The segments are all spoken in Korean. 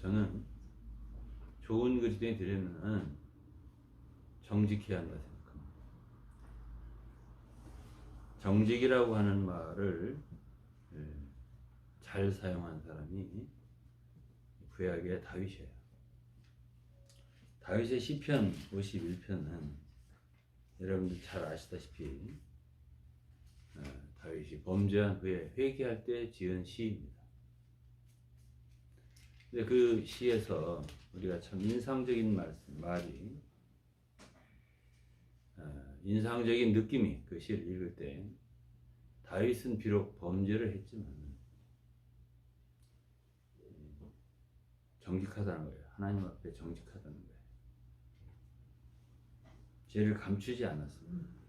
저는 좋은 그리스도인이 되려면 정직해야 한다 생각합니다. 정직이라고 하는 말을 잘 사용한 사람이 구약의 다윗이에요. 다윗의 시편 51편은 여러분들 잘 아시다시피 다윗이 범죄한 후에 회개할 때 지은 시입니다. 근데 그 시에서 우리가 참 인상적인 말이 인상적인 느낌이 그 시를 읽을 때 다윗은 비록 범죄를 했지만 정직하다는 거예요. 하나님 앞에 정직하다는 거예요. 죄를 감추지 않았습니다.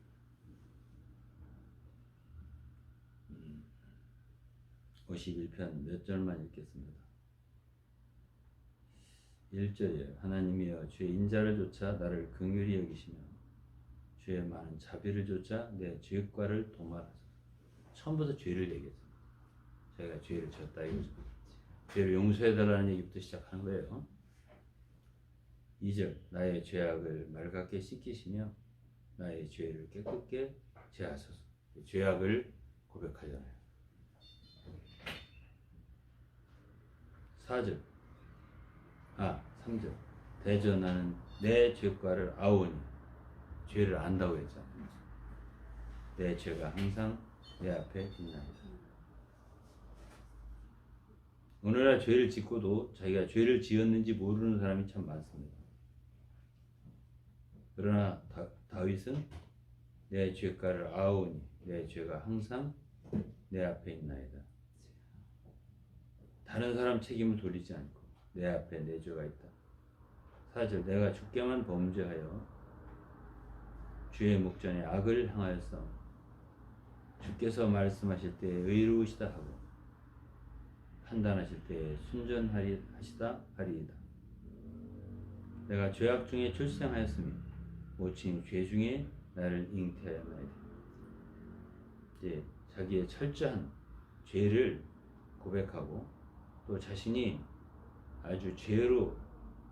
51편 몇 절만 읽겠습니다. 1절이에요. 하나님이여 주의 인자를 조차 나를 긍휼히 여기시며 주의 많은 자비를 조차 내 죄과를 도말하소서. 처음부터 죄를 얘기했습니다. 자기가 죄를 졌다 이거죠. 죄를 용서해달라는 얘기부터 시작하는 거예요. 2절 나의 죄악을 맑게 씻기시며 나의 죄를 깨끗게 제하소서. 죄악을 고백하잖아요. 3절 대저 나는 내 죄과를 아오니 죄를 안다고 했잖아요. 내 죄가 항상 내 앞에 있나이다. 오늘날 죄를 짓고도 자기가 죄를 지었는지 모르는 사람이 참 많습니다. 그러나 다윗은 내 죄가를 아오니 내 죄가 항상 내 앞에 있나이다. 다른 사람 책임을 돌리지 않고 내 앞에 내 죄가 있다. 4절 내가 주께만 범죄하여 주의 목전에 악을 행하였사오니 주께서 말씀하실 때 의로우시다 하고 판단하실 때 순전하시다 하리이다. 내가 죄악 중에 출생하였으니 모친 죄 중에 나를 잉태하였나이다. 이제 자기의 철저한 죄를 고백하고 또 자신이 아주 죄로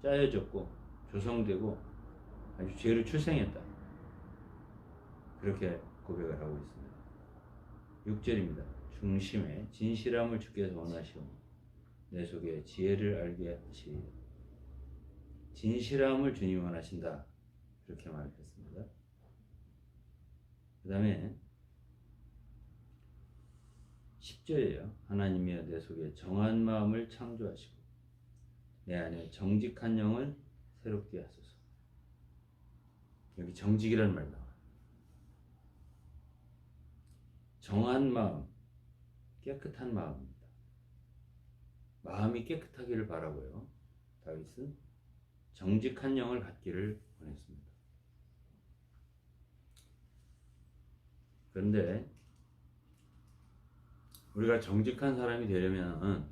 짜여졌고 조성되고 아주 죄로 출생했다. 그렇게 고백을 하고 있습니다. 6절입니다. 중심에 진실함을 주께서 원하시오 내 속에 지혜를 알게 하시리라. 진실함을 주님이 원하신다. 그렇게 말했습니다. 그 다음에 10절이에요. 하나님이여 내 속에 정한 마음을 창조하시고 내 안에 정직한 영을 새롭게 하소서. 여기 정직이라는 말 나와요. 정한 마음, 깨끗한 마음입니다. 마음이 깨끗하기를 바라고요. 다윗은 정직한 영을 갖기를 원했습니다. 그런데 우리가 정직한 사람이 되려면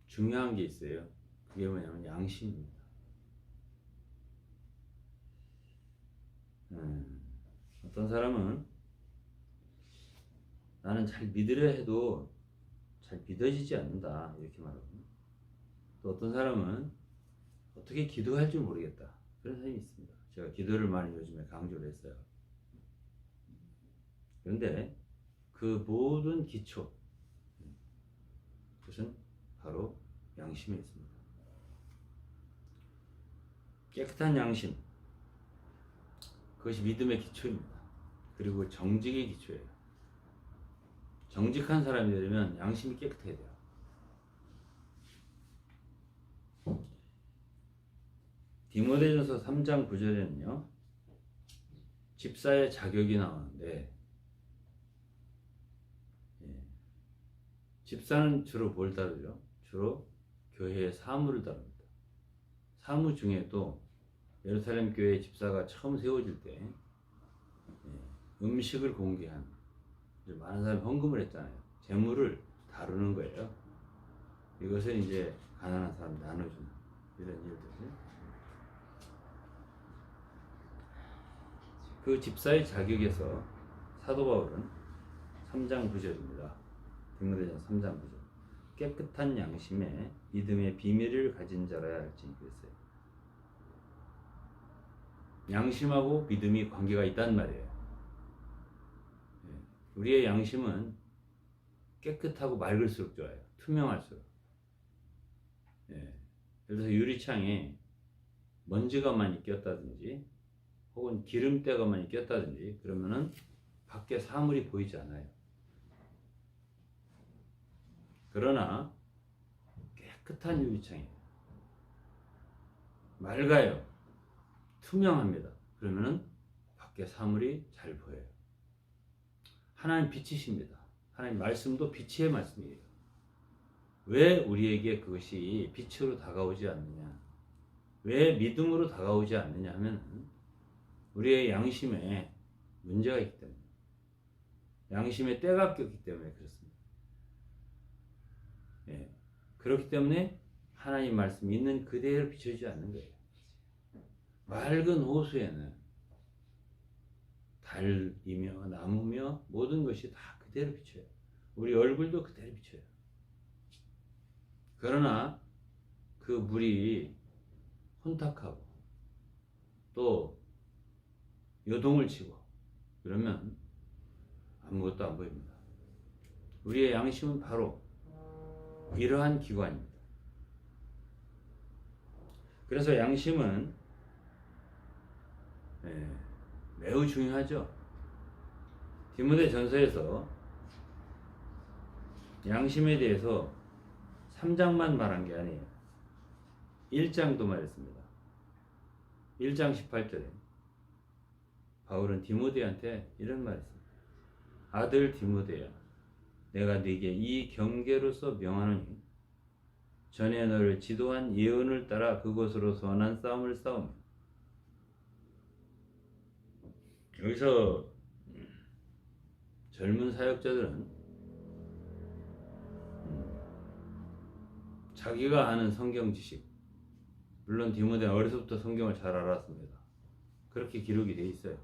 중요한 게 있어요. 그게 뭐냐면 양심입니다. 어떤 사람은 나는 잘 믿으려 해도 잘 믿어지지 않는다 이렇게 말하거든요. 또 어떤 사람은 어떻게 기도할 줄 모르겠다 그런 사람이 있습니다. 제가 기도를 많이 요즘에 강조를 했어요. 그런데 그 모든 기초 그것은 바로 양심에 있습니다. 깨끗한 양심 그것이 믿음의 기초입니다. 그리고 정직의 기초예요. 정직한 사람이 되려면 양심이 깨끗해야 돼요. 디모데전서 3장 9절에는요 집사의 자격이 나오는데 집사는 주로 뭘 다루죠? 주로 교회의 사무를 다룹니다. 사무 중에도 예루살렘 교회 집사가 처음 세워질 때 음식을 공개한 많은 사람이 헌금을 했잖아요. 재물을 다루는 거예요. 이것을 이제 가난한 사람 나눠주는 이런 일들을. 그 집사의 자격에서 사도 바울은 3장 9절입니다. 디모데전서 3장 9절 깨끗한 양심에 믿음의 비밀을 가진 자라야 할지니 그랬어요. 양심하고 믿음이 관계가 있단 말이에요. 우리의 양심은 깨끗하고 맑을수록 좋아요. 투명할수록. 예를 들어서 유리창에 먼지가 많이 꼈다든지 혹은 기름때가 많이 꼈다든지 그러면은 밖에 사물이 보이지 않아요. 그러나 깨끗한 유리창이에요. 맑아요. 투명합니다. 그러면은 밖에 사물이 잘 보여요. 하나님 빛이십니다. 하나님 말씀도 빛의 말씀이에요. 왜 우리에게 그것이 빛으로 다가오지 않느냐? 왜 믿음으로 다가오지 않느냐 하면 우리의 양심에 문제가 있기 때문에, 양심에 때가 꼈기 때문에 그렇습니다. 예. 그렇기 때문에 하나님 말씀이 있는 그대로 비춰지지 않는 거예요. 맑은 호수에는 달이며 나무며 모든 것이 다 그대로 비춰요. 우리 얼굴도 그대로 비춰요. 그러나 그 물이 혼탁하고 또 요동을 치고 그러면 아무것도 안 보입니다. 우리의 양심은 바로 이러한 기관입니다. 그래서 양심은 매우 중요하죠. 디모데전서에서 양심에 대해서 3장만 말한 게 아니에요. 1장도 말했습니다. 1장 18절에 바울은 디모데한테 이런 말을 했습니다. 아들 디모데야, 내가 네게 이 경계로서 명하노니 전에 너를 지도한 예언을 따라 그곳으로 선한 싸움을 싸우며. 여기서 젊은 사역자들은 자기가 아는 성경 지식, 물론 디모데는 어려서부터 성경을 잘 알았습니다. 그렇게 기록이 돼 있어요.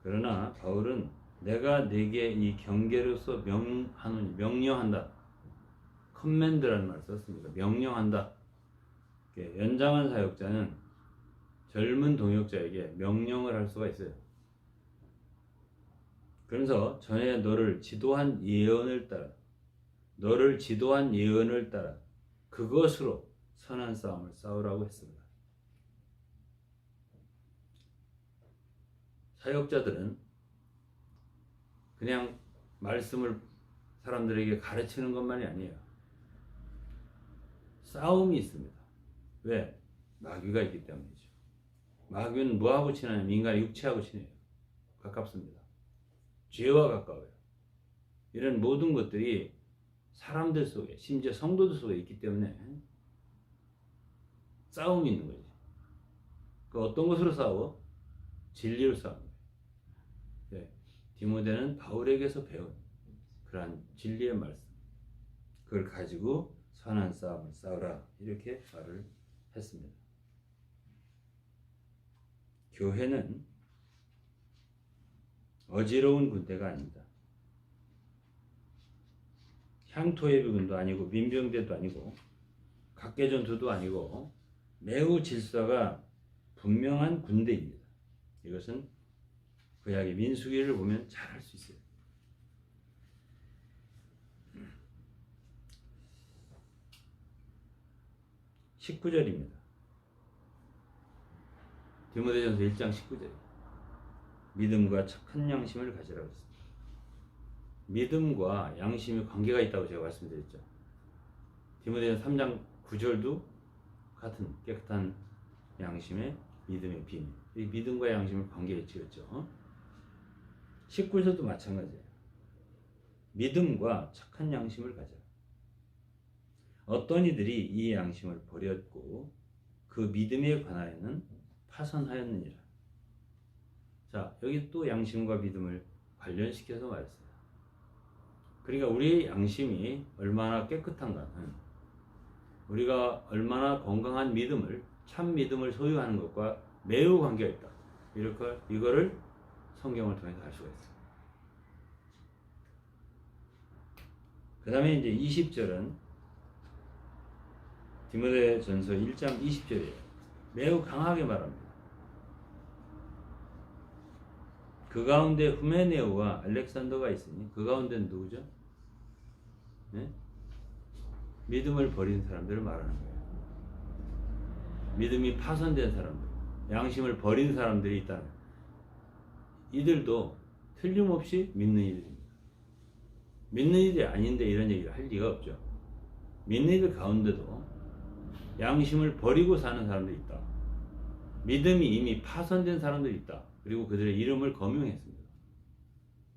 그러나 바울은 내가 네게 이 경계로서 명하노니, 명령한다. 커맨드라는 말을 썼습니다. 명령한다. 연장한 사역자는 젊은 동역자에게 명령을 할 수가 있어요. 그래서 전에 너를 지도한 예언을 따라 그것으로 선한 싸움을 싸우라고 했습니다. 사역자들은 그냥 말씀을 사람들에게 가르치는 것만이 아니에요. 싸움이 있습니다. 왜? 마귀가 있기 때문이죠. 마귀는 뭐하고 치냐면 인간의 육체하고 치네요. 가깝습니다. 죄와 가까워요. 이런 모든 것들이 사람들 속에, 심지어 성도들 속에 있기 때문에 싸움이 있는 거죠. 그 어떤 것으로 싸워? 진리로 싸웁니다. 네. 디모데는 바울에게서 배운 그러한 진리의 말씀, 그걸 가지고 선한 싸움을 싸우라, 이렇게 말을 했습니다. 교회는 어지러운 군대가 아닙니다. 향토예비군도 아니고 민병대도 아니고 각개전투도 아니고 매우 질서가 분명한 군대입니다. 이것은 구약의 민수기를 보면 잘 알 수 있어요. 19절입니다. 디모데전서 1장 19절. 믿음과 착한 양심을 가지라고 했습니다. 믿음과 양심이 관계가 있다고 제가 말씀드렸죠. 디모데전서 3장 9절도 같은 깨끗한 양심의 믿음의 비밀. 이 믿음과 양심을 관계에 지었죠. 19절도 마찬가지예요. 믿음과 착한 양심을 가져라. 어떤 이들이 이 양심을 버렸고 그 믿음에 관하여는 파선하였느니라. 자, 여기 또 양심과 믿음을 관련시켜서 말했어요. 그러니까 우리의 양심이 얼마나 깨끗한가는 우리가 얼마나 건강한 믿음을, 참 믿음을 소유하는 것과 매우 관계가 있다. 이거를 성경을 통해서 알 수가 있어요. 그 다음에 이제 20절은 디모데전서 1장 20절이에요. 매우 강하게 말합니다. 그 가운데 후메네오와 알렉산더가 있으니 그 가운데는 누구죠? 네? 믿음을 버린 사람들을 말하는 거예요. 믿음이 파손된 사람들, 양심을 버린 사람들이 있다는 거예요. 이들도 틀림없이 믿는 이들입니다. 믿는 이들이 아닌데 이런 얘기를 할 리가 없죠. 믿는 이들 가운데도 양심을 버리고 사는 사람들이 있다. 믿음이 이미 파손된 사람들이 있다. 그리고 그들의 이름을 거명했습니다.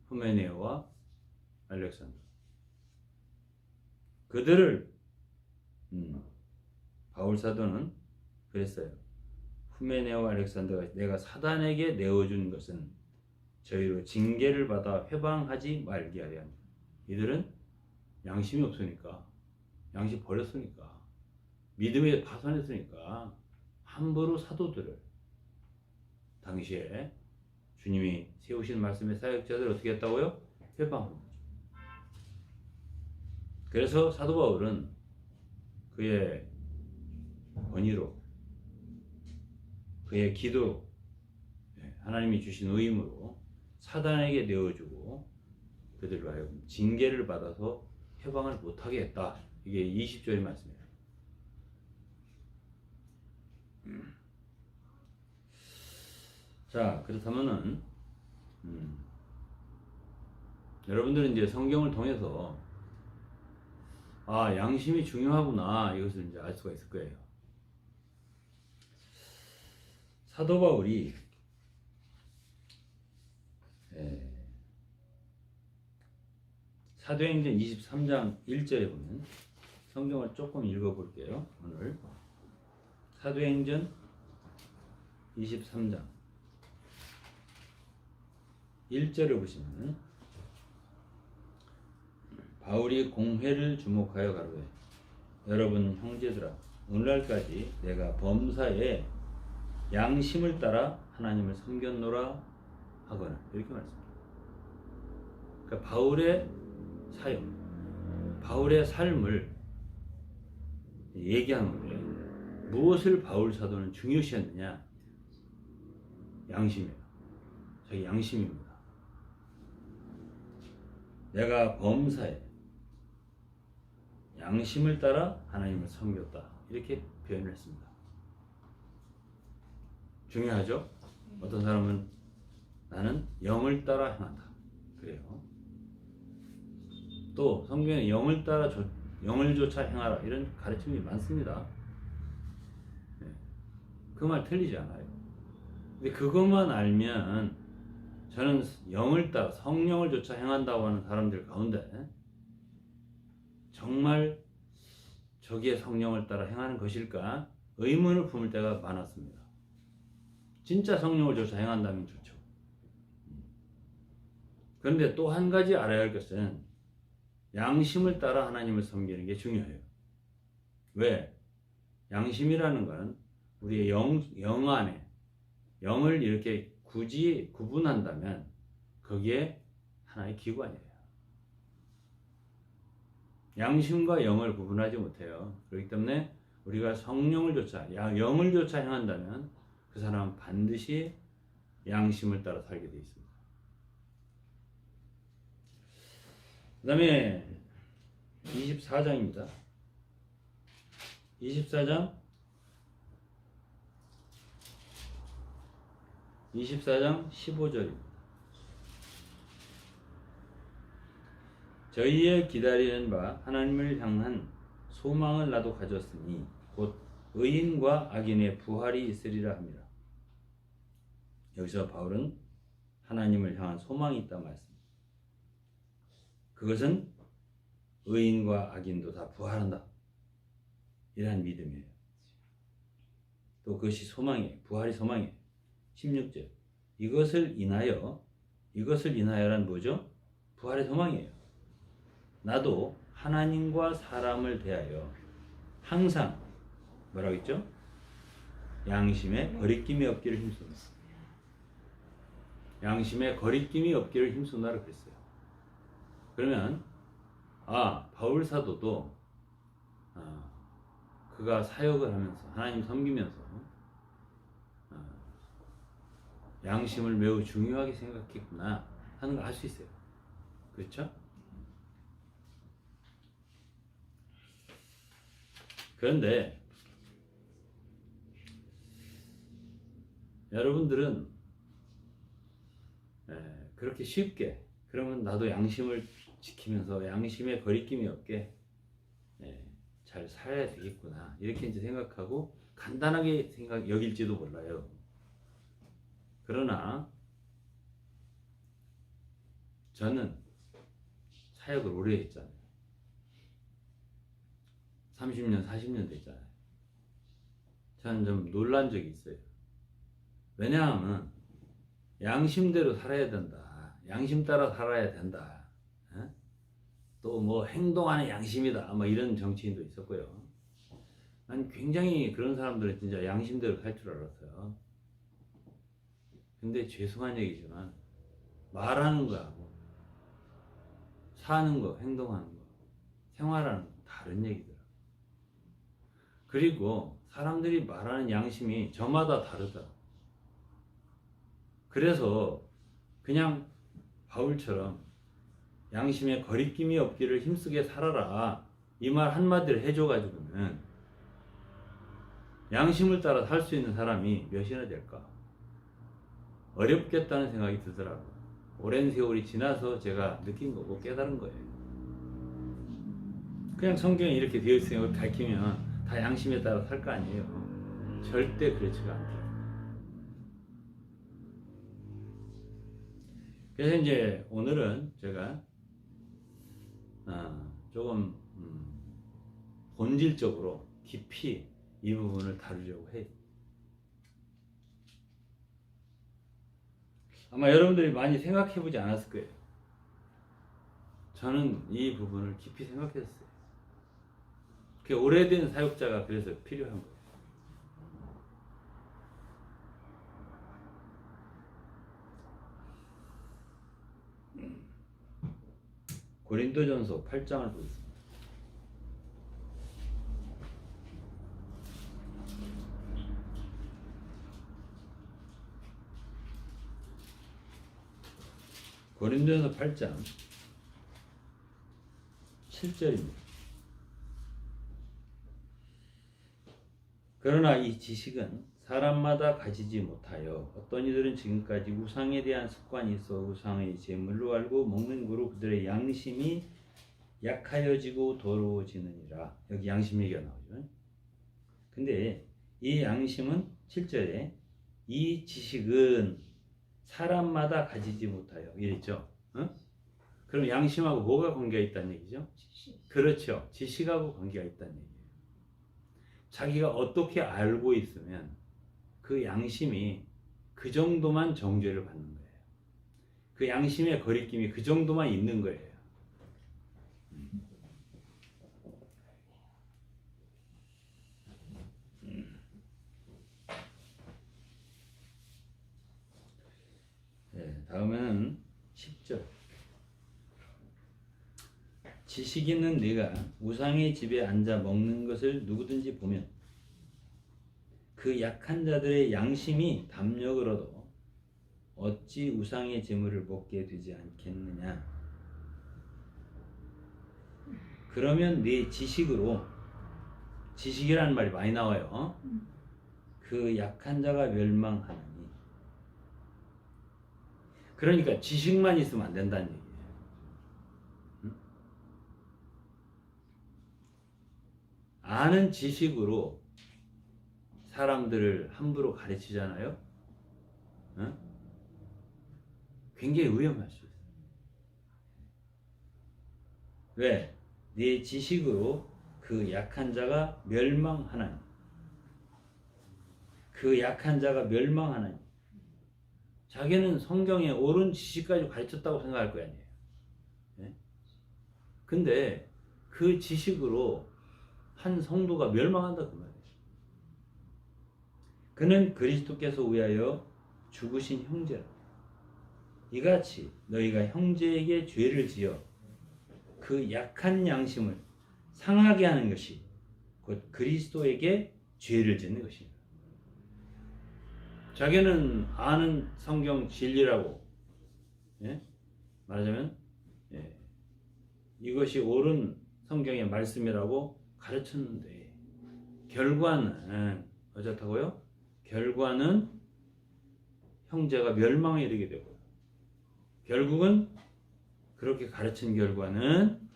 후메네오와 알렉산더. 그들을 바울 사도는 그랬어요. 후메네오와 알렉산더가 내가 사단에게 내어준 것은 저희로 징계를 받아 회방하지 말게 하려 합니다. 이들은 양심이 없으니까, 양심 버렸으니까, 믿음에 파손했으니까 함부로 사도들을 당시에 주님이 세우신 말씀의 사역자들을 어떻게 했다고요? 회방한 거죠. 그래서 사도 바울은 그의 권위로, 그의 기도, 하나님이 주신 의임으로 사단에게 내어주고 그들로 하여금 징계를 받아서 회방을 못하게 했다. 이게 20절의 말씀이에요. 자, 그렇다면은 여러분들은 이제 성경을 통해서 양심이 중요하구나 이것을 이제 알 수가 있을 거예요. 사도 바울이 사도행전 23장 1절에 보면 성경을 조금 읽어볼게요. 오늘 사도행전 23장 1절을 보시면 바울이 공회를 주목하여 가로되 여러분 형제들아 오늘날까지 내가 범사에 양심을 따라 하나님을 섬겼노라 하거나 이렇게 말씀합니다. 그러니까 바울의 사역, 바울의 삶을 얘기하는 건데 무엇을 바울 사도는 중요시했느냐? 양심이에요. 자기 양심입니다. 내가 범사에 양심을 따라 하나님을 섬겼다. 이렇게 표현을 했습니다. 중요하죠? 어떤 사람은 나는 영을 따라 행한다. 그래요. 또 성경에 영을 따라 영을 조차 행하라. 이런 가르침이 많습니다. 그 말 틀리지 않아요. 근데 그것만 알면 저는 영을 따라 성령을 조차 행한다고 하는 사람들 가운데 정말 저기에 성령을 따라 행하는 것일까 의문을 품을 때가 많았습니다. 진짜 성령을 조차 행한다면 좋죠. 그런데 또 한 가지 알아야 할 것은 양심을 따라 하나님을 섬기는 게 중요해요. 왜? 양심이라는 건 우리의 영 안에 영을 이렇게 굳이 구분한다면 거기에 하나의 기관이에요. 양심과 영을 구분하지 못해요. 그렇기 때문에 우리가 성령을 조차, 영을 조차 행한다면 그 사람은 반드시 양심을 따라 살게 되어 있습니다. 그 다음에 24장입니다. 24장 15절입니다. 저희의 기다리는 바 하나님을 향한 소망을 나도 가졌으니 곧 의인과 악인의 부활이 있으리라 합니다. 여기서 바울은 하나님을 향한 소망이 있다 말씀입니다. 그것은 의인과 악인도 다 부활한다. 이러한 믿음이에요. 또 그것이 소망이에요. 부활이 소망이에요. 16절 이것을 인하여란 뭐죠? 부활의 소망이에요. 나도 하나님과 사람을 대하여 항상 뭐라고 했죠? 양심에 거리낌이 없기를 힘쓰노라. 양심에 거리낌이 없기를 힘쓰노라 그랬어요. 그러면 바울 사도도 그가 사역을 하면서 하나님 섬기면서 양심을 매우 중요하게 생각했구나 하는 걸 알 수 있어요. 그렇죠? 그런데 여러분들은 그렇게 쉽게 그러면 나도 양심을 지키면서 양심에 거리낌이 없게 잘 살아야 되겠구나 이렇게 이제 생각하고 간단하게 여길지도 몰라요. 그러나 저는 사역을 오래 했잖아요. 30년, 40년 됐잖아요. 저는 좀 놀란 적이 있어요. 왜냐하면 양심대로 살아야 된다. 양심 따라 살아야 된다. 또 뭐 행동하는 양심이다. 뭐 이런 정치인도 있었고요. 난 굉장히 그런 사람들은 진짜 양심대로 살 줄 알았어요. 근데 죄송한 얘기지만 말하는 거하고 사는 거, 행동하는 거, 생활하는 거 다른 얘기더라고요. 그리고 사람들이 말하는 양심이 저마다 다르더라고요. 그래서 그냥 바울처럼 양심에 거리낌이 없기를 힘쓰게 살아라 이 말 한마디를 해줘가지고는 양심을 따라 살 수 있는 사람이 몇이나 될까? 어렵겠다는 생각이 들더라고요. 오랜 세월이 지나서 제가 느낀 거고 깨달은 거예요. 그냥 성경에 이렇게 되어 있으니 걸 가르치면 다 양심에 따라 살 거 아니에요. 절대 그렇지가 않더라고요. 그래서 이제 오늘은 제가 조금 본질적으로 깊이 이 부분을 다루려고 해요. 아마 여러분들이 많이 생각해보지 않았을 거예요. 저는 이 부분을 깊이 생각했어요. 그 오래된 사역자가 그래서 필요한 거예요. 고린도전서 8장을 보겠습니다. 고린도전서 8장 7절입니다. 그러나 이 지식은 사람마다 가지지 못하여 어떤 이들은 지금까지 우상에 대한 습관이 있어 우상의 제물로 알고 먹는 거로 그들의 양심이 약하여지고 더러워지느니라. 여기 양심 얘기가 나오죠. 근데 이 양심은 7절에 이 지식은 사람마다 가지지 못하여 이랬죠. 그럼 양심하고 뭐가 관계가 있다는 얘기죠? 그렇죠. 지식하고 관계가 있다는 얘기예요. 자기가 어떻게 알고 있으면 그 양심이 그 정도만 정죄를 받는 거예요. 그 양심의 거리낌이 그 정도만 있는 거예요. 다음에는 10절. 지식 있는 네가 우상의 집에 앉아 먹는 것을 누구든지 보면 그 약한 자들의 양심이 담력을 얻어 어찌 우상의 제물을 먹게 되지 않겠느냐. 그러면 네 지식으로, 지식이라는 말이 많이 나와요. 그 약한 자가 멸망하느니. 그러니까 지식만 있으면 안 된다는 얘기예요. 아는 지식으로 사람들을 함부로 가르치잖아요. 굉장히 위험할 수 있어요. 왜? 네 지식으로 그 약한 자가 멸망하나니. 그 약한 자가 멸망하나니. 자기는 성경에 옳은 지식까지 가르쳤다고 생각할 거 아니에요. 네? 근데 그 지식으로 한 성도가 멸망한다 그 말이에요. 그는 그리스도께서 위하여 죽으신 형제라. 이같이 너희가 형제에게 죄를 지어 그 약한 양심을 상하게 하는 것이 곧 그리스도에게 죄를 짓는 것입니다. 자기는 아는 성경 진리라고, 예? 말하자면 이것이 옳은 성경의 말씀이라고 가르쳤는데 결과는 어떻다고요? 결과는 형제가 멸망에 이르게 되고, 결국은 그렇게 가르친 결과는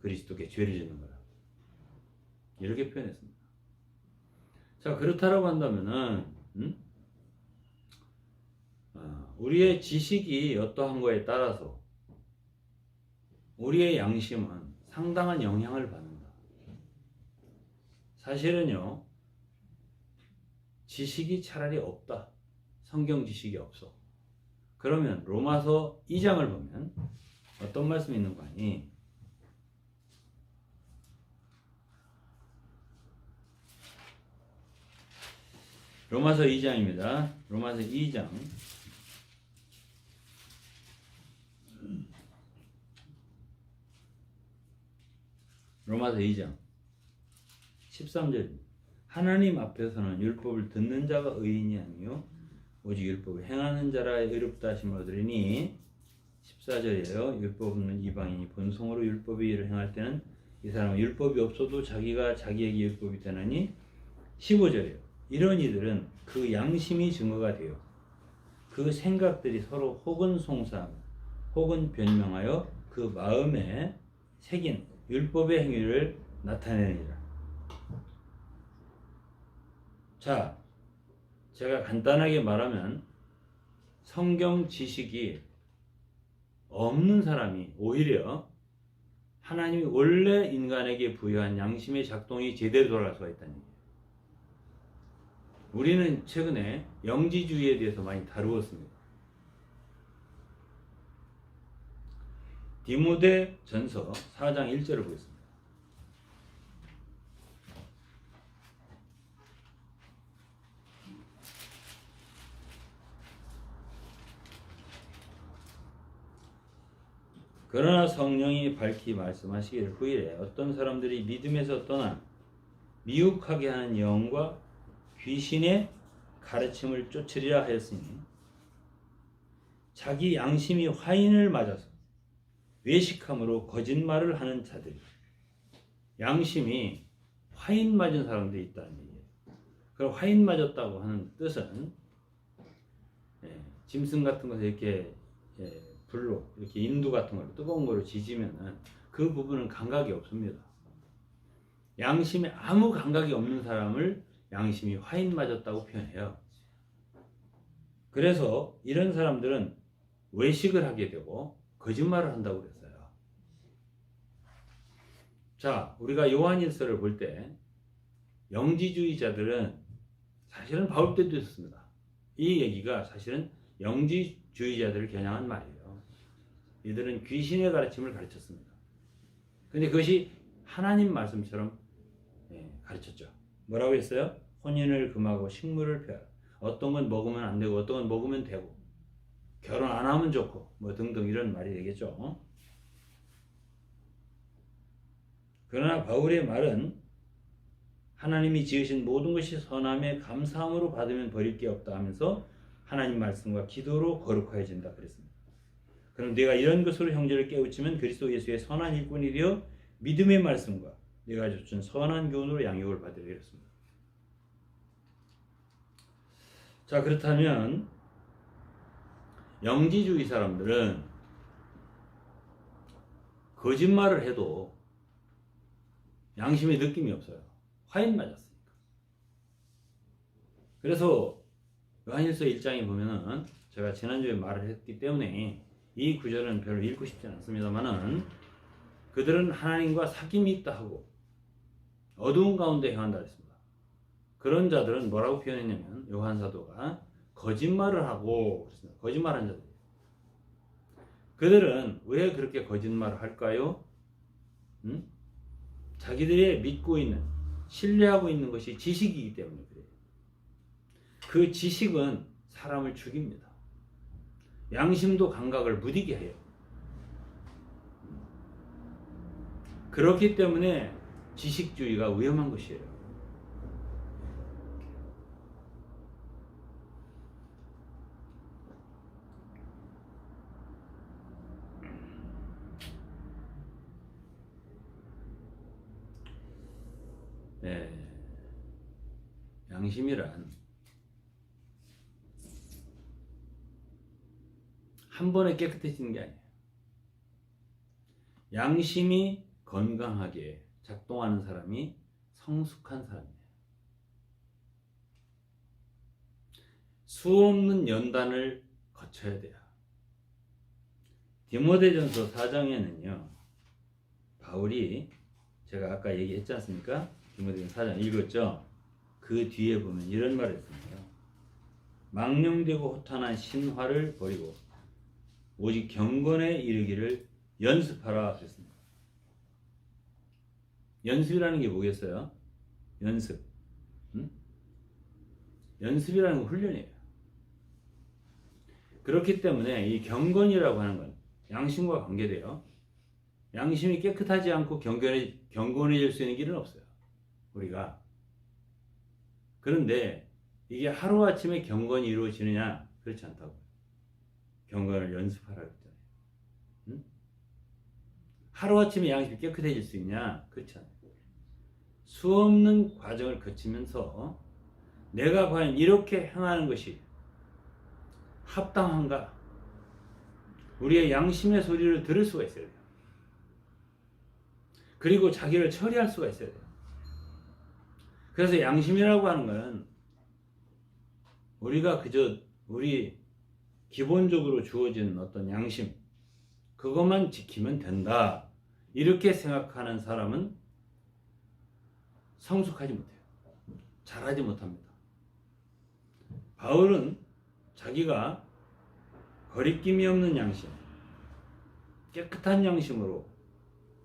그리스도께 죄를 짓는 거라. 이렇게 표현했습니다. 자, 그렇다라고 한다면은 우리의 지식이 어떠한 거에 따라서 우리의 양심은 상당한 영향을 받는다. 사실은요, 지식이 차라리 없다. 성경 지식이 없어. 그러면 로마서 2장을 보면 어떤 말씀이 있는 거 아니? 로마서 2장입니다. 로마서 2장. 로마서 2장 13절입니다. 하나님 앞에서는 율법을 듣는 자가 의인이 아니요 오직 율법을 행하는 자라 의롭다 하심을 얻으리니. 14절이에요. 율법 없는 이방인이 본성으로 율법의 일을 행할 때는 이 사람은 율법이 없어도 자기가 자기에게 율법이 되나니. 15절이에요. 이런 이들은 그 양심이 증거가 되어 그 생각들이 서로 혹은 송사하며 혹은 변명하여 그 마음에 새긴 율법의 행위를 나타내느니라. 자, 제가 간단하게 말하면 성경 지식이 없는 사람이 오히려 하나님이 원래 인간에게 부여한 양심의 작동이 제대로 돌아갈 수가 있다는 얘기예요. 우리는 최근에 영지주의에 대해서 많이 다루었습니다. 디모데 전서 4장 1절을 보겠습니다. 그러나 성령이 밝히 말씀하시기를 후일에 어떤 사람들이 믿음에서 떠나 미혹하게 하는 영과 귀신의 가르침을 쫓으리라 하였으니, 자기 양심이 화인을 맞아서 외식함으로 거짓말을 하는 자들이, 양심이 화인 맞은 사람들이 있다는 얘기예요. 그럼 화인 맞았다고 하는 뜻은 짐승 같은 것을 이렇게 불로 이렇게 인두 같은 걸로 뜨거운 거로 지지면은 그 부분은 감각이 없습니다. 양심에 아무 감각이 없는 사람을 양심이 화인 맞았다고 표현해요. 그래서 이런 사람들은 외식을 하게 되고 거짓말을 한다고 그랬어요. 자, 우리가 요한일서를 볼 때 영지주의자들은 사실은 바울 때도 있었습니다. 이 얘기가 사실은 영지주의자들을 겨냥한 말이에요. 이들은 귀신의 가르침을 가르쳤습니다. 근데 그것이 하나님 말씀처럼 가르쳤죠. 뭐라고 했어요? 혼인을 금하고 식물을 펴라. 어떤 건 먹으면 안 되고 어떤 건 먹으면 되고, 결혼 안 하면 좋고 뭐 등등 이런 말이 되겠죠. 그러나 바울의 말은 하나님이 지으신 모든 것이 선함에 감사함으로 받으면 버릴 게 없다 하면서 하나님 말씀과 기도로 거룩해진다 그랬습니다. 그럼 내가 이런 것으로 형제를 깨우치면 그리스도 예수의 선한 일꾼이 되어 믿음의 말씀과 내가 줬던 선한 교훈으로 양육을 받으리라 그랬습니다. 자, 그렇다면 영지주의 사람들은 거짓말을 해도 양심의 느낌이 없어요. 화인 맞았으니까. 그래서 요한일서 1장에 보면은 제가 지난주에 말을 했기 때문에 이 구절은 별로 읽고 싶지 않습니다만은, 그들은 하나님과 사귐이 있다 하고 어두운 가운데 행한다 했습니다. 그런 자들은 뭐라고 표현했냐면, 요한 사도가 거짓말을 하고 그랬습니다. 거짓말한 자들. 그들은 왜 그렇게 거짓말을 할까요? 자기들이 믿고 있는, 신뢰하고 있는 것이 지식이기 때문에 그래요. 그 지식은 사람을 죽입니다. 양심도 감각을 무디게 해요. 그렇기 때문에 지식주의가 위험한 것이에요. 네. 양심이란 한 번에 깨끗해지는 게 아니에요. 양심이 건강하게 작동하는 사람이 성숙한 사람이에요. 수없는 연단을 거쳐야 돼요. 디모데전서 4장에는요, 바울이 제가 아까 얘기했지 않습니까? 디모데전서 4장 읽었죠? 그 뒤에 보면 이런 말을 했습니다. 망령되고 호탄한 신화를 버리고 오직 경건에 이르기를 연습하라 했습니다. 연습이라는 게 뭐겠어요? 연습. 연습이라는 건 훈련이에요. 그렇기 때문에 이 경건이라고 하는 건 양심과 관계돼요. 양심이 깨끗하지 않고 경건해질 수 있는 길은 없어요. 우리가. 그런데 이게 하루아침에 경건이 이루어지느냐? 그렇지 않다고. 경건을 연습하라 그랬잖아요. 응? 하루아침에 양심이 깨끗해질 수 있냐? 그렇지 않아요. 수없는 과정을 거치면서 내가 과연 이렇게 행하는 것이 합당한가? 우리의 양심의 소리를 들을 수가 있어야 돼요. 그리고 자기를 처리할 수가 있어야 돼요. 그래서 양심이라고 하는 것은 우리가 그저 우리 기본적으로 주어진 어떤 양심, 그것만 지키면 된다, 이렇게 생각하는 사람은 성숙하지 못해요. 잘하지 못합니다. 바울은 자기가 거리낌이 없는 양심, 깨끗한 양심으로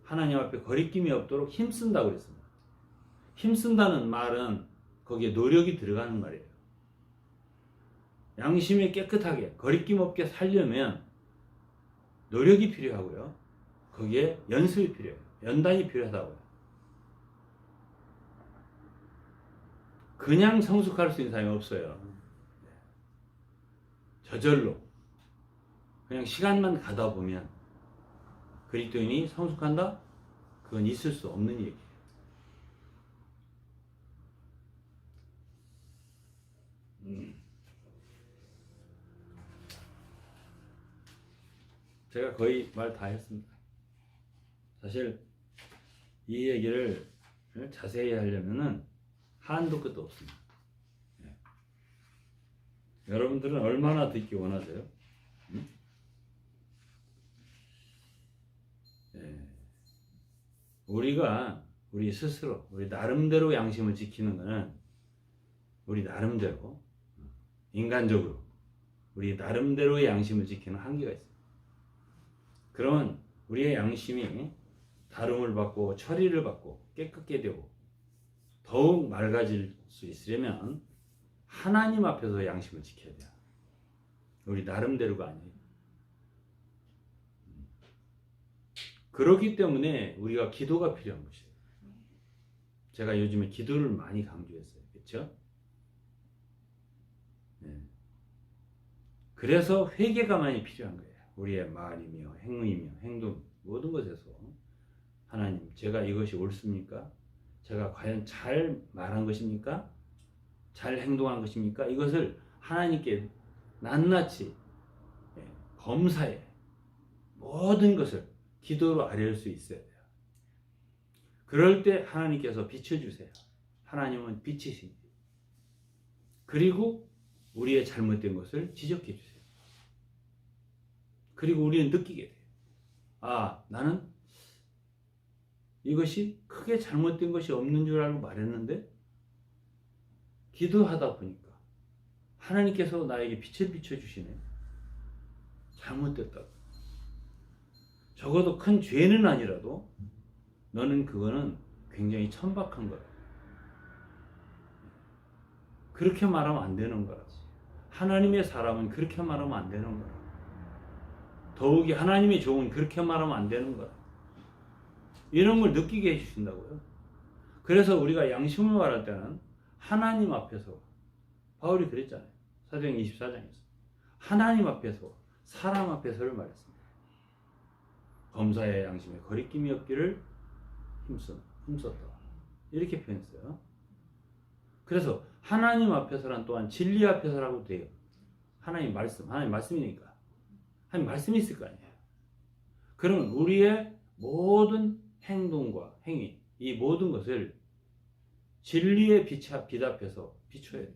하나님 앞에 거리낌이 없도록 힘쓴다고 그랬습니다. 힘쓴다는 말은 거기에 노력이 들어가는 말이에요. 양심이 깨끗하게 거리낌 없게 살려면 노력이 필요하고요. 거기에 연습이 필요해요. 연단이 필요하다고요. 그냥 성숙할 수 있는 사람이 없어요. 저절로 그냥 시간만 가다 보면 그리스도인이 성숙한다? 그건 있을 수 없는 얘기예요. 제가 거의 말 다 했습니다. 사실 이 얘기를 자세히 하려면은 한도 끝도 없습니다. 네. 여러분들은 얼마나 듣기 원하세요? 네. 우리가 우리 스스로 우리 나름대로 양심을 지키는 것은 우리 나름대로 인간적으로 우리 나름대로의 양심을 지키는 한계가 있어요. 그러면 우리의 양심이 다름을 받고 처리를 받고 깨끗게 되고 더욱 맑아질 수 있으려면 하나님 앞에서 양심을 지켜야 돼요. 우리 나름대로가 아니에요. 그렇기 때문에 우리가 기도가 필요한 것이에요. 제가 요즘에 기도를 많이 강조했어요. 그렇죠? 네. 그래서 회개가 많이 필요한 거예요. 우리의 말이며 행위며 행동 모든 것에서 하나님, 제가 이것이 옳습니까? 제가 과연 잘 말한 것입니까? 잘 행동한 것입니까? 이것을 하나님께 낱낱이 검사해 모든 것을 기도로 아뢰을 수 있어야 돼요. 그럴 때 하나님께서 비춰주세요. 하나님은 빛이시니. 그리고 우리의 잘못된 것을 지적해 주세요. 그리고 우리는 느끼게 돼요. 아, 나는 이것이 크게 잘못된 것이 없는 줄 알고 말했는데 기도하다 보니까 하나님께서 나에게 빛을 비춰주시네. 잘못됐다. 적어도 큰 죄는 아니라도 너는 그거는 굉장히 천박한 거야. 그렇게 말하면 안 되는 거라. 하나님의 사람은 그렇게 말하면 안 되는 거라. 더욱이 하나님의 종은 그렇게 말하면 안 되는 거라. 이런 걸 느끼게 해주신다고요. 그래서 우리가 양심을 말할 때는 하나님 앞에서, 바울이 그랬잖아요. 사도행 24장에서 하나님 앞에서 사람 앞에서를 말했습니다. 검사의 양심에 거리낌이 없기를 힘썼다. 이렇게 표현했어요. 그래서 하나님 앞에서란 또한 진리 앞에서라고 돼요. 하나님 말씀이니까. 하나님 말씀이 있을 거 아니에요. 그러면 우리의 모든 행동과 행위, 이 모든 것을 진리의 빛 앞에서 비춰야 돼요.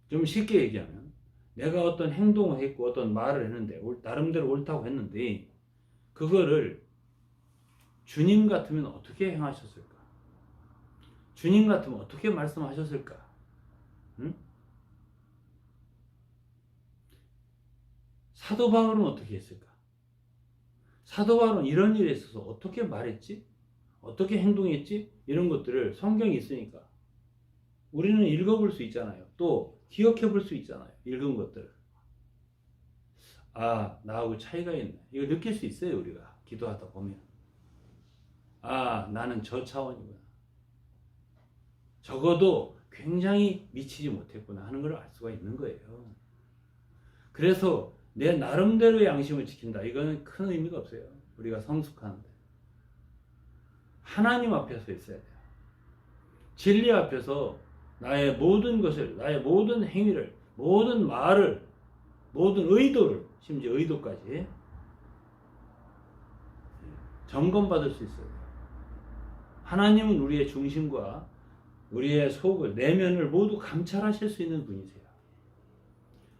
좀 쉽게 얘기하면 내가 어떤 행동을 했고 어떤 말을 했는데 나름대로 옳다고 했는데 그거를 주님 같으면 어떻게 행하셨을까? 주님 같으면 어떻게 말씀하셨을까? 응? 사도 바울은 어떻게 했을까? 사도 바울은 이런 일에 있어서 어떻게 말했지? 어떻게 행동했지? 이런 것들을 성경이 있으니까 우리는 읽어볼 수 있잖아요. 또 기억해볼 수 있잖아요. 읽은 것들을. 아, 나하고 차이가 있네. 이걸 느낄 수 있어요. 우리가 기도하다 보면. 아, 나는 저 차원이구나. 적어도 굉장히 미치지 못했구나 하는 걸 알 수가 있는 거예요. 그래서 내 나름대로의 양심을 지킨다. 이거는 큰 의미가 없어요. 우리가 성숙하는데. 하나님 앞에서 있어야 돼요. 진리 앞에서 나의 모든 것을, 나의 모든 행위를, 모든 말을, 모든 의도를, 심지어 의도까지 점검받을 수 있어요. 하나님은 우리의 중심과 우리의 속을, 내면을 모두 감찰하실 수 있는 분이세요.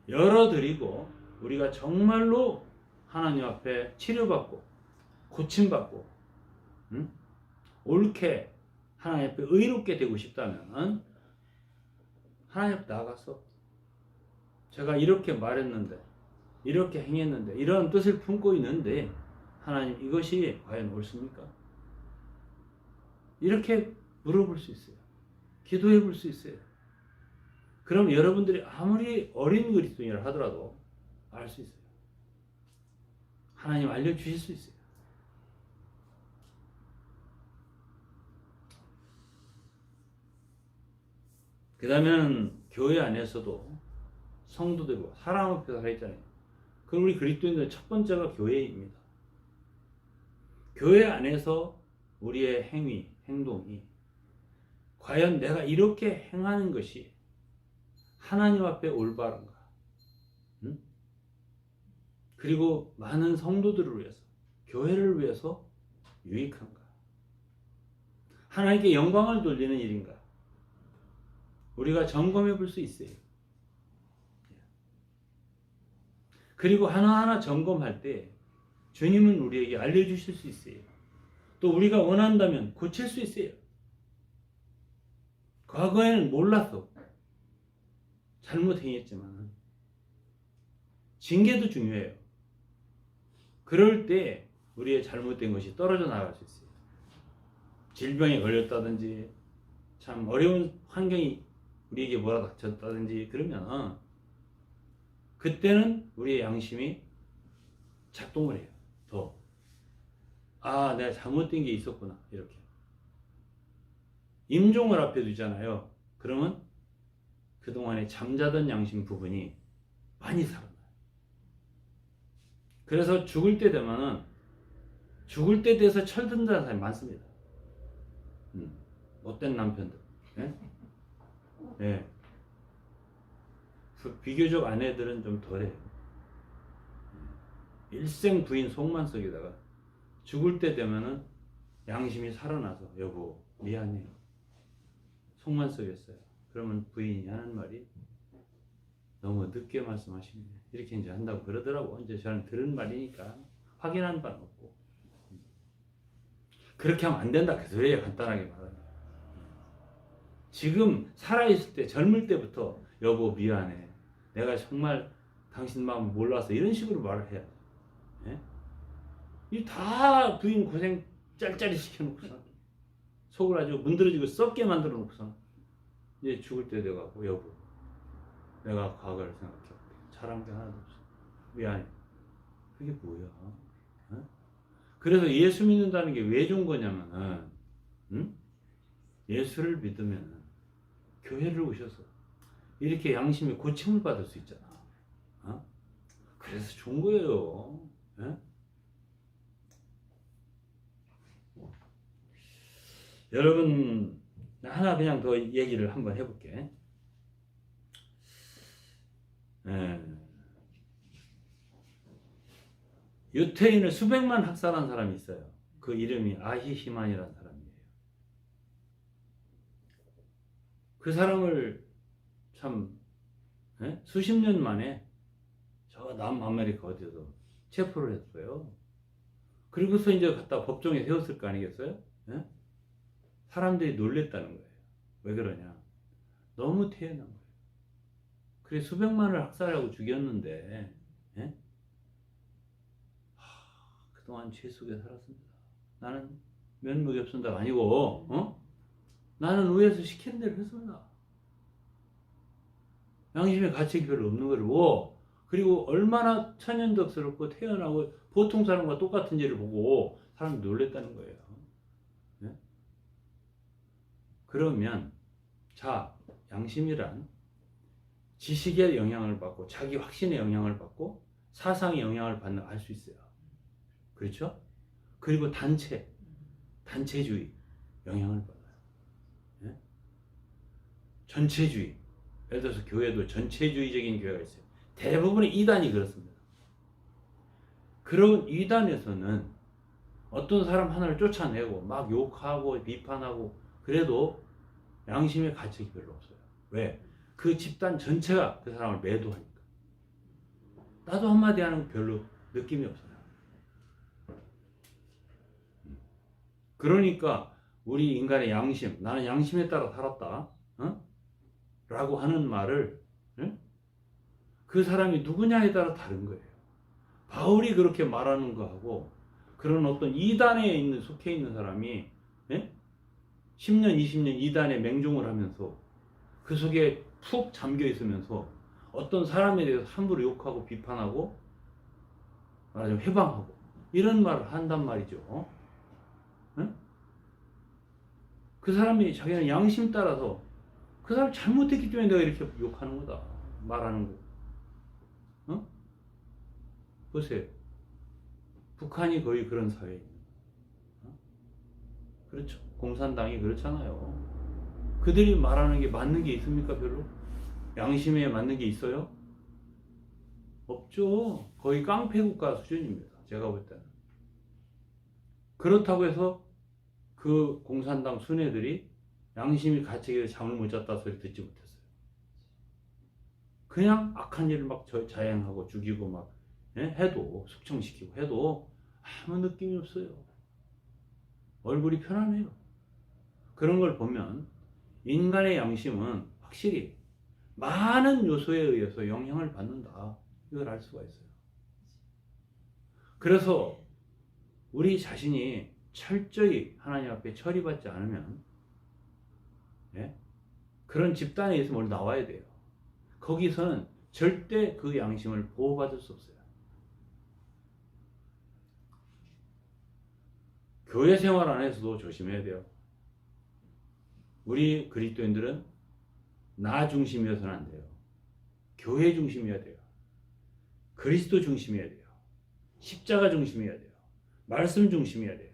열어드리고 우리가 정말로 하나님 앞에 치료받고 고침받고 옳게 하나님 앞에 의롭게 되고 싶다면 하나님 앞에 나가서 제가 이렇게 말했는데 이렇게 행했는데 이런 뜻을 품고 있는데 하나님 이것이 과연 옳습니까? 이렇게 물어볼 수 있어요. 기도해 볼 수 있어요. 그럼 여러분들이 아무리 어린 그리스도인이라 하더라도 알 수 있어요. 하나님 알려주실 수 있어요. 그 다음에는 교회 안에서도 성도들과 사람 앞에서 살아있잖아요. 그럼 우리 그리스도인들 첫 번째가 교회입니다. 교회 안에서 우리의 행위, 행동이 과연 내가 이렇게 행하는 것이 하나님 앞에 올바른가? 그리고 많은 성도들을 위해서, 교회를 위해서 유익한가? 하나님께 영광을 돌리는 일인가? 우리가 점검해 볼 수 있어요. 그리고 하나하나 점검할 때 주님은 우리에게 알려주실 수 있어요. 또 우리가 원한다면 고칠 수 있어요. 과거에는 몰랐어. 잘못 행했지만 징계도 중요해요. 그럴 때 우리의 잘못된 것이 떨어져 나갈 수 있어요. 질병에 걸렸다든지 참 어려운 환경이 우리에게 몰아닥쳤다든지 그러면 그때는 우리의 양심이 작동을 해요. 더. 아, 내가 잘못된 게 있었구나. 이렇게. 임종을 앞에 두잖아요. 그러면 그동안에 잠자던 양심 부분이 많이 살아나요. 그래서 죽을 때 되면은 죽을 때 돼서 철든다는 사람이 많습니다. 못된 남편들. 네? 네. 비교적 아내들은 좀 덜해요. 일생 부인 속만 썩이다가 죽을 때 되면은 양심이 살아나서 여보 미안해요. 속만 썩였어요. 그러면 부인이 하는 말이 너무 늦게 말씀하시네. 이렇게 이제 한다고 그러더라고. 이제 저는 들은 말이니까 확인한 바는 없고. 그렇게 하면 안 된다. 그 소리예요. 간단하게 말하면. 지금 살아있을 때, 젊을 때부터 여보 미안해. 내가 정말 당신 마음을 몰라서 이런 식으로 말을 해야 돼. 예? 이 다 부인 고생 짤짤이 시켜놓고서 속을 아주 문드러지고 썩게 만들어 놓고서 이제 죽을 때 돼가고 여보 내가 과거를 생각해볼게. 잘한 게 하나도 없어. 미안해. 그게 뭐야? 어? 그래서 예수 믿는다는 게 왜 좋은 거냐면은 응? 예수를 믿으면 교회를 오셔서 이렇게 양심의 고침을 받을 수 있잖아. 어? 그래서 좋은 거예요. 예? 여러분, 하나 그냥 더 얘기를 한번 해볼게. 예. 유태인을 수백만 학살한 사람이 있어요. 그 이름이 아히히만이라는 사람이에요. 그 사람을 참 수십 년 만에 저 남아메리카 어디서 체포를 했어요. 그리고서 이제 갖다 법정에 세웠을 거 아니겠어요? 예? 사람들이 놀랬다는 거예요. 왜 그러냐? 너무 태연한 거예요. 그래 수백만을 학살하고 죽였는데 예? 그동안 죄 속에 살았습니다. 나는 면목이 없습니다가 아니고 나는 위에서 시키는 대로 했습니다. 양심의 가책이 별로 없는 거고 그리고 얼마나 천연덕스럽고 태연하고 보통 사람과 똑같은 죄를 보고 사람이 놀랬다는 거예요. 네? 그러면 자 양심이란 지식의 영향을 받고 자기 확신의 영향을 받고 사상의 영향을 받는 알 수 있어요. 그렇죠? 그리고 단체주의 영향을 받아요. 네? 전체주의. 예를 들어서 교회도 전체주의적인 교회가 있어요. 대부분의 이단이 그렇습니다. 그런 이단에서는 어떤 사람 하나를 쫓아내고 막 욕하고 비판하고 그래도 양심의 가책이 별로 없어요. 왜? 그 집단 전체가 그 사람을 매도하니까. 나도 한마디 하는 거 별로 느낌이 없어요. 그러니까 우리 인간의 양심, 나는 양심에 따라 살았다 라고 하는 말을 그 사람이 누구냐에 따라 다른 거예요. 바울이 그렇게 말하는 거하고 그런 어떤 이단에 속해 있는 사람이 10년, 20년 이단에 맹종을 하면서 그 속에 푹 잠겨 있으면서 어떤 사람에 대해서 함부로 욕하고 비판하고 말하자면 회방하고 이런 말을 한단 말이죠. 그 사람이 자기는 양심 따라서 그 사람이 잘못했기 때문에 내가 이렇게 욕하는 거다. 말하는 거. 보세요. 북한이 거의 그런 사회입니다. 그렇죠. 공산당이 그렇잖아요. 그들이 말하는 게 맞는 게 있습니까? 별로? 양심에 맞는 게 있어요? 없죠. 거의 깡패 국가 수준입니다. 제가 볼 때는. 그렇다고 해서 그 공산당 순회들이 양심이 가책에 잠을 못 잤다 소리 듣지 못했어요. 그냥 악한 일을 막 자행하고 죽이고 막 해도 숙청시키고 해도 아무 느낌이 없어요. 얼굴이 편안해요. 그런 걸 보면 인간의 양심은 확실히 많은 요소에 의해서 영향을 받는다. 이걸 알 수가 있어요. 그래서 우리 자신이 철저히 하나님 앞에 처리받지 않으면 그런 집단에 의해서 뭘 나와야 돼요. 거기서는 절대 그 양심을 보호받을 수 없어요. 교회 생활 안에서도 조심해야 돼요. 우리 그리스도인들은 나 중심이어서는 안 돼요. 교회 중심이어야 돼요. 그리스도 중심이어야 돼요. 십자가 중심이어야 돼요. 말씀 중심이어야 돼요.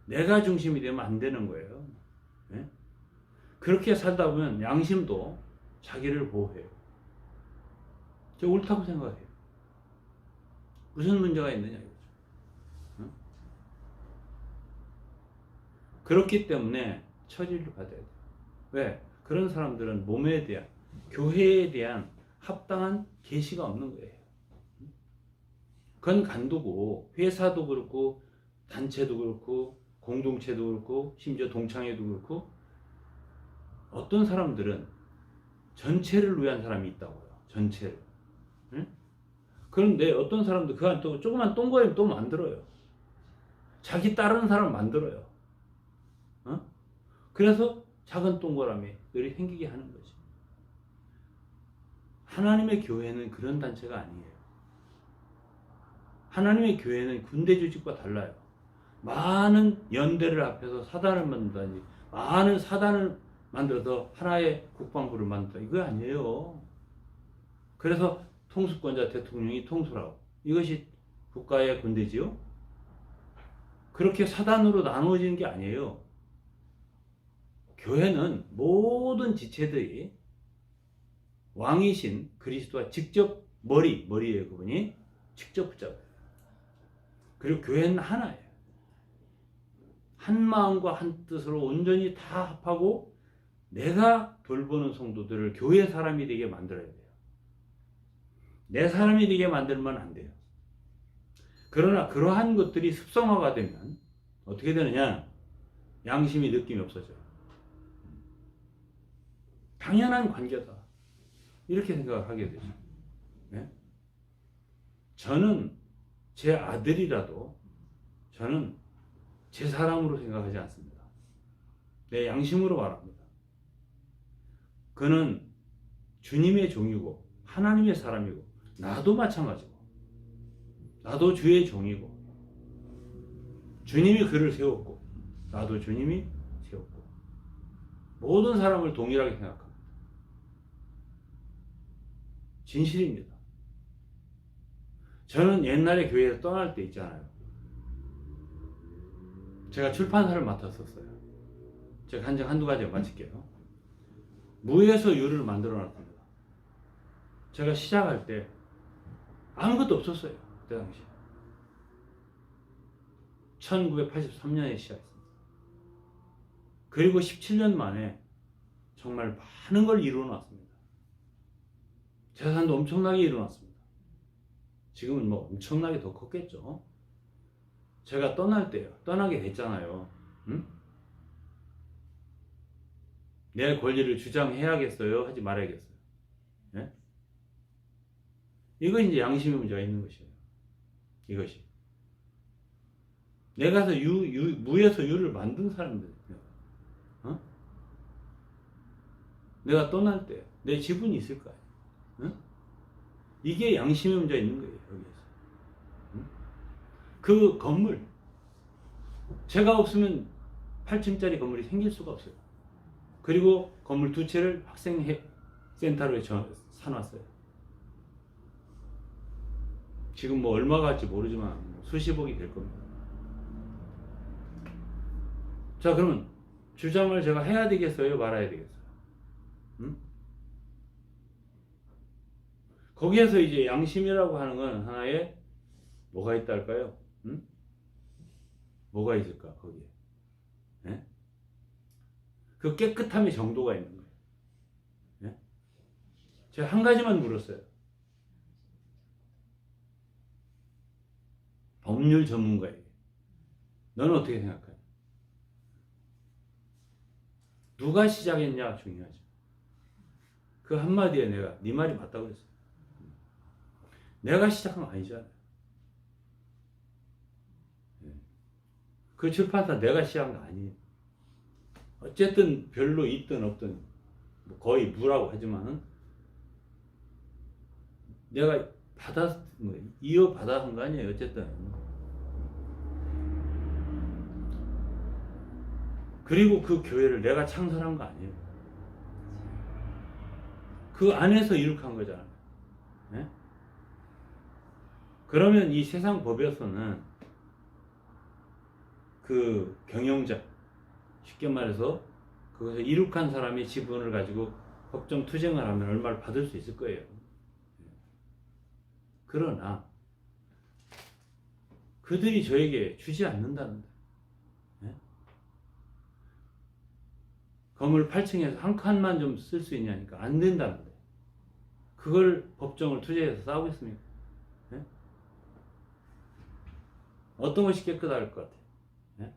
내가 중심이 되면 안 되는 거예요. 네? 그렇게 살다 보면 양심도 자기를 보호해요. 저 옳다고 생각해요. 무슨 문제가 있느냐 이거죠. 응? 그렇기 때문에 처리를 받아야 돼요. 왜? 그런 사람들은 몸에 대한, 교회에 대한 합당한 계시가 없는 거예요. 그건 간도고 회사도 그렇고 단체도 그렇고 공동체도 그렇고 심지어 동창회도 그렇고 어떤 사람들은 전체를 위한 사람이 있다고요. 전체를. 응? 그런데 어떤 사람도 그 안에 또 조그만 동거리를 또 만들어요. 자기 따르는 사람을 만들어요. 그래서 작은 동그라미 늘 생기게 하는 거지. 하나님의 교회는 그런 단체가 아니에요. 하나님의 교회는 군대 조직과 달라요. 많은 연대를 합해서 사단을 만든다든지 많은 사단을 만들어서 하나의 국방부를 만든다. 이거 아니에요. 그래서 통수권자 대통령이 통수라고. 이것이 국가의 군대지요. 그렇게 사단으로 나누어지는 게 아니에요. 교회는 모든 지체들이 왕이신 그리스도와 직접 머리에 그분이 직접 붙잡아요. 그리고 교회는 하나예요. 한 마음과 한 뜻으로 온전히 다 합하고 내가 돌보는 성도들을 교회 사람이 되게 만들어야 돼요. 내 사람이 되게 만들면 안 돼요. 그러나 그러한 것들이 습성화가 되면 어떻게 되느냐? 양심이 느낌이 없어져요. 당연한 관계다. 이렇게 생각을 하게 되죠. 네? 저는 제 아들이라도 저는 제 사람으로 생각하지 않습니다. 내 양심으로 말합니다. 그는 주님의 종이고 하나님의 사람이고 나도 마찬가지고 나도 주의 종이고 주님이 그를 세웠고 나도 주님이 세웠고 모든 사람을 동일하게 생각합니다. 진실입니다. 저는 옛날에 교회에서 떠날 때 있잖아요. 제가 출판사를 맡았었어요. 제가 한두 가지 마칠게요. 무에서 유를 만들어 놨습니다. 제가 시작할 때 아무것도 없었어요. 그때 당시 1983년에 시작했습니다. 그리고 17년 만에 정말 많은 걸 이루어 놨습니다. 재산도 엄청나게 이루어 놨습니다. 지금은 뭐 엄청나게 더 컸겠죠. 제가 떠날 때요. 떠나게 됐잖아요. 응? 내 권리를 주장해야겠어요? 하지 말아야겠어요? 예? 이거 이제 양심의 문제가 있는 것이에요. 이것이. 내가서 무에서 유를 만든 사람들. 어? 내가 떠날 때 내 지분이 있을 거예요. 응? 이게 양심의 문제가 있는 거예요. 여기에서. 응? 그 건물. 제가 없으면 8층짜리 건물이 생길 수가 없어요. 그리고 건물 두 채를 학생센터로 사놨어요. 지금 뭐 얼마가 할지 모르지만 수십억이 될 겁니다. 자, 그러면 주장을 제가 해야 되겠어요? 말아야 되겠어요? 응? 거기에서 이제 양심이라고 하는 건 하나의 뭐가 있다 할까요? 응? 뭐가 있을까 거기에? 네? 그 깨끗함의 정도가 있는 거예요. 네? 제가 한 가지만 물었어요. 법률 전문가에게. 너는 어떻게 생각해? 누가 시작했냐 중요하죠. 그 한마디에 내가 네 말이 맞다고 그랬어요. 내가 시작한 거 아니잖아요. 그 출판사 내가 시작한 거 아니에요. 어쨌든 별로 있든 없든 뭐 거의 무라고 하지만은 내가 이어받아 한 거 아니에요. 어쨌든. 그리고 그 교회를 내가 창설한 거 아니에요. 그 안에서 이룩한 거잖아요. 네? 그러면 이 세상 법에서는 그 경영자, 쉽게 말해서 그것을 이룩한 사람이 지분을 가지고 법정 투쟁을 하면 얼마를 받을 수 있을 거예요. 그러나 그들이 저에게 주지 않는다는데, 네? 건물 8층에서 한 칸만 좀 쓸 수 있냐니까 안 된다는데 그걸 법정을 투쟁해서 싸우겠습니까? 네? 어떤 것이 깨끗할 것 같아요? 네?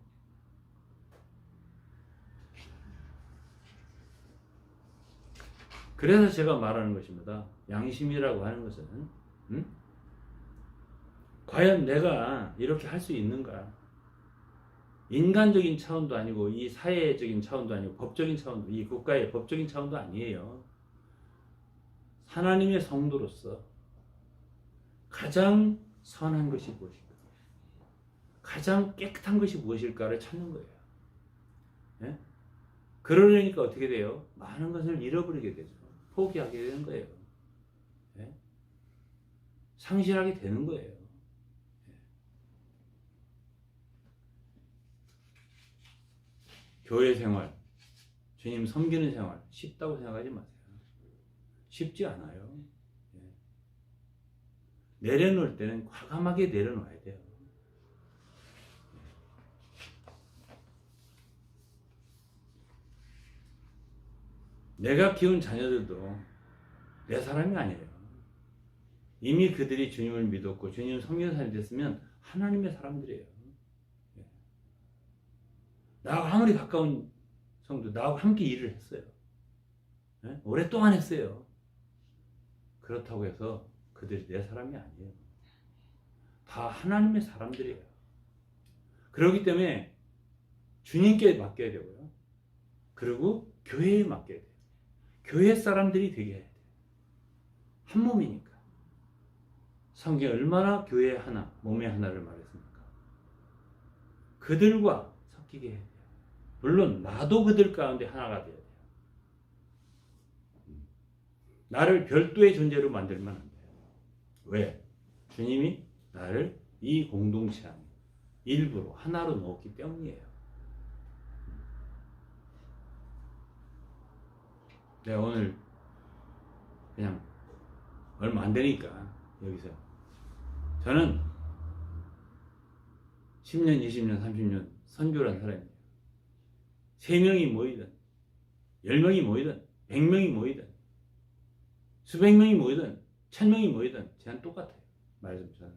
그래서 제가 말하는 것입니다. 양심이라고 하는 것은 과연 내가 이렇게 할 수 있는가? 인간적인 차원도 아니고 이 사회적인 차원도 아니고 법적인 차원도, 이 국가의 법적인 차원도 아니에요. 하나님의 성도로서 가장 선한 것이 무엇인가? 가장 깨끗한 것이 무엇일까를 찾는 거예요. 예? 그러려니까 어떻게 돼요? 많은 것을 잃어버리게 되죠. 포기하게 되는 거예요. 예? 상실하게 되는 거예요. 예. 교회 생활, 주님 섬기는 생활 쉽다고 생각하지 마세요. 쉽지 않아요. 예. 내려놓을 때는 과감하게 내려놓아야 돼요. 내가 키운 자녀들도 내 사람이 아니에요. 이미 그들이 주님을 믿었고 주님을 섬기는 사람이 됐으면 하나님의 사람들이에요. 예. 나하고 아무리 가까운 성도, 나하고 함께 일을 했어요. 예? 오랫동안 했어요. 그렇다고 해서 그들이 내 사람이 아니에요. 다 하나님의 사람들이에요. 그렇기 때문에 주님께 맡겨야 되고요. 그리고 교회에 맡겨야 돼요. 교회 사람들이 되게 해야 돼요. 한 몸이니까. 성경에 얼마나 교회 하나, 몸의 하나를 말했습니까? 그들과 섞이게 해야 돼요. 물론 나도 그들 가운데 하나가 돼야 돼요. 나를 별도의 존재로 만들면 안 돼요. 왜? 주님이 나를 이 공동체 안에 일부로 하나로 넣었기 때문이에요. 내가 오늘 그냥 얼마 안 되니까 여기서 저는 10년, 20년, 30년 선교란 사람이에요. 3명이 모이든 10명이 모이든 100명이 모이든 수백 명이 모이든 1000명이 모이든 저는 똑같아요. 말씀 저는.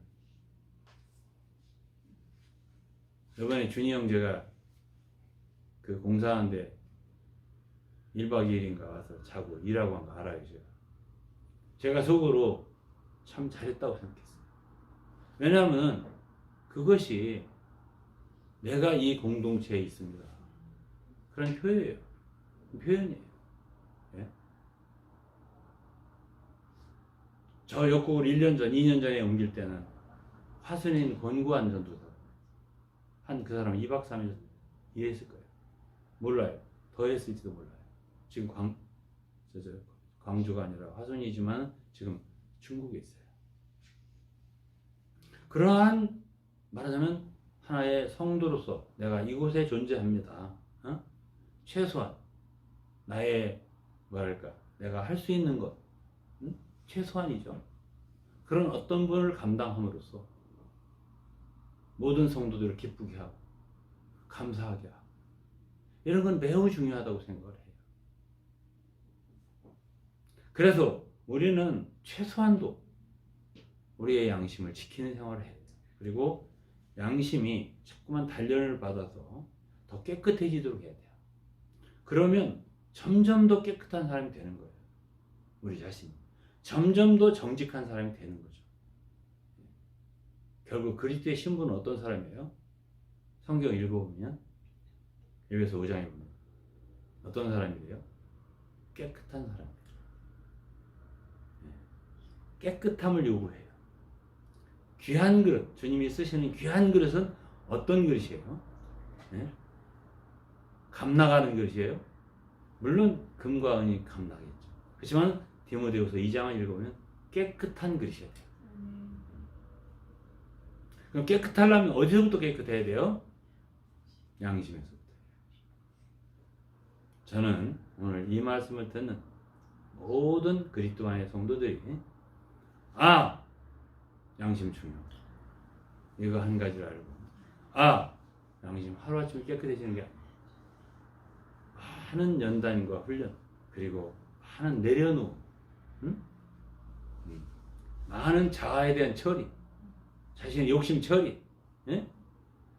이번에 준이 형제가 그 공사하는데 1박 2일인가 와서 자고 일하고 한 거 알아요. 제가 속으로 참 잘했다고 생각했어요. 왜냐하면 그것이 내가 이 공동체에 있습니다. 그런 표현이에요. 예? 저 역국을 1년 전, 2년 전에 옮길 때는 화순인 권구한 전도사 한 그 사람 2박 3일 일했을 거예요. 몰라요. 더 했을지도 몰라요. 지금 광주가 아니라 화순이지만 지금 중국에 있어요. 그러한 말하자면 하나의 성도로서 내가 이곳에 존재합니다. 어? 최소한 나의 뭐랄까 내가 할 수 있는 것 최소한이죠. 그런 어떤 분을 감당함으로써 모든 성도들을 기쁘게 하고 감사하게 하고 이런 건 매우 중요하다고 생각을 해요. 그래서 우리는 최소한도 우리의 양심을 지키는 생활을 해야 돼요. 그리고 양심이 자꾸만 단련을 받아서 더 깨끗해지도록 해야 돼요. 그러면 점점 더 깨끗한 사람이 되는 거예요. 우리 자신이. 점점 더 정직한 사람이 되는 거죠. 결국 그리스도의 신부는 어떤 사람이에요? 성경 읽어보면 에베소 5장에 보면 어떤 사람이래요? 깨끗한 사람이에요. 깨끗함을 요구해요. 귀한 그릇, 주님이 쓰시는 귀한 그릇은 어떤 그릇이에요? 네? 감나가는 그릇이에요? 물론 금과 은이 감나겠죠. 그렇지만 디모데후서 2장을 읽어보면 깨끗한 그릇이어야 돼요. 그럼 깨끗하려면 어디서부터 깨끗해야 돼요? 양심에서부터. 저는 오늘 이 말씀을 듣는 모든 그리스도 안의 성도들이 양심 중요하다. 이거 한 가지를 알고 양심 하루아침에 깨끗해지는 게 아니에요. 많은 연단과 훈련 그리고 많은 내려놓음 많은 자아에 대한 처리 자신의 욕심 처리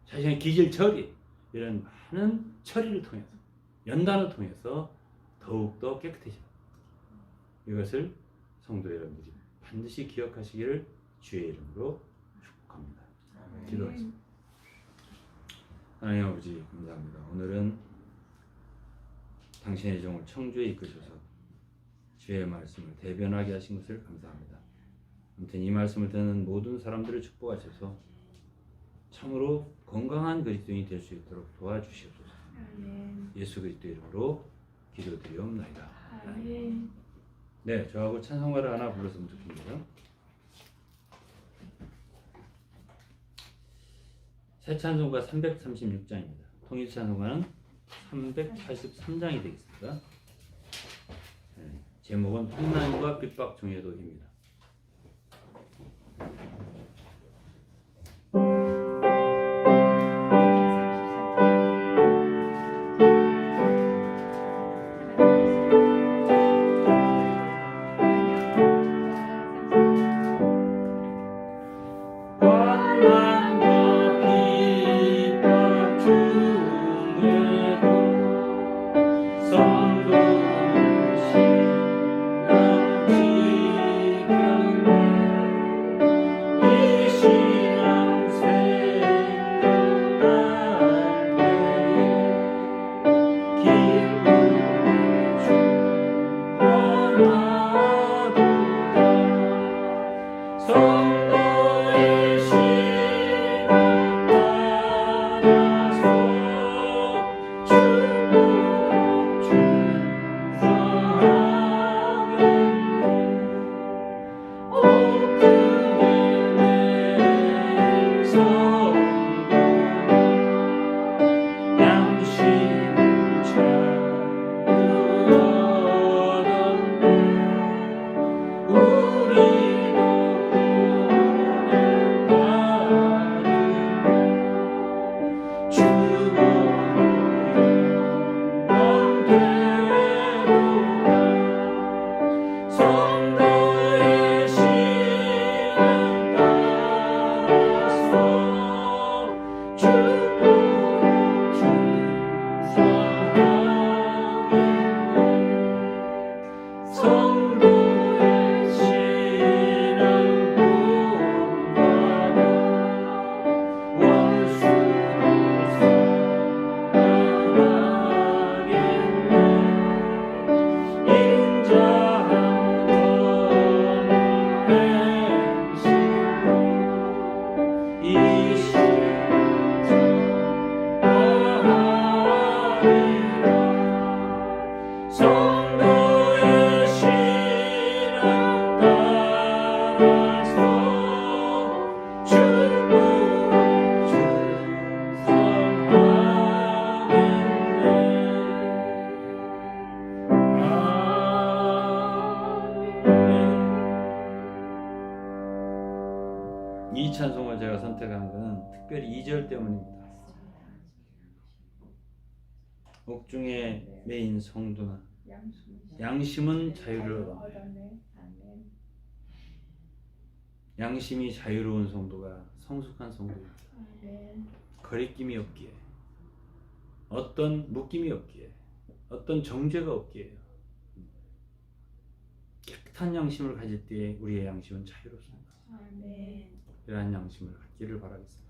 자신의 기질 처리 이런 많은 처리를 통해서 연단을 통해서 더욱더 깨끗해져요. 이것을 성도 여러분들이 반드시 기억하시기를 주의 이름으로 축복합니다. 기도하겠습니다. 하나님 아버지 감사합니다. 오늘은 당신의 종을 청주에 이끄셔서 주의 말씀을 대변하게 하신 것을 감사합니다. 아무튼 이 말씀을 듣는 모든 사람들을 축복하셔서 참으로 건강한 그리스도인이 될 수 있도록 도와주시옵소서. 아멘. 예수 그리스도 이름으로 기도드리옵나이다. 아멘. 네, 저하고 찬송가를 하나 불렀으면 좋겠네요. 새 찬송가 336장입니다. 통일 찬송가는 383장이 되겠습니다. 네, 제목은 환난과 핍박 중에도입니다. 이 찬송을 제가 선택한 것은 특별히 2절 때문입니다. 옥중에 매인 성도나 양심은 자유를 얻네. 양심이 자유로운 성도가 성숙한 성도입니다. 거리낌이 없기에, 어떤 묶임이 없기에, 어떤 정죄가 없기에, 깨끗한 양심을 가질 때에 우리의 양심은 자유롭습니다. 이러한 양심을 갖기를 바라겠습니다.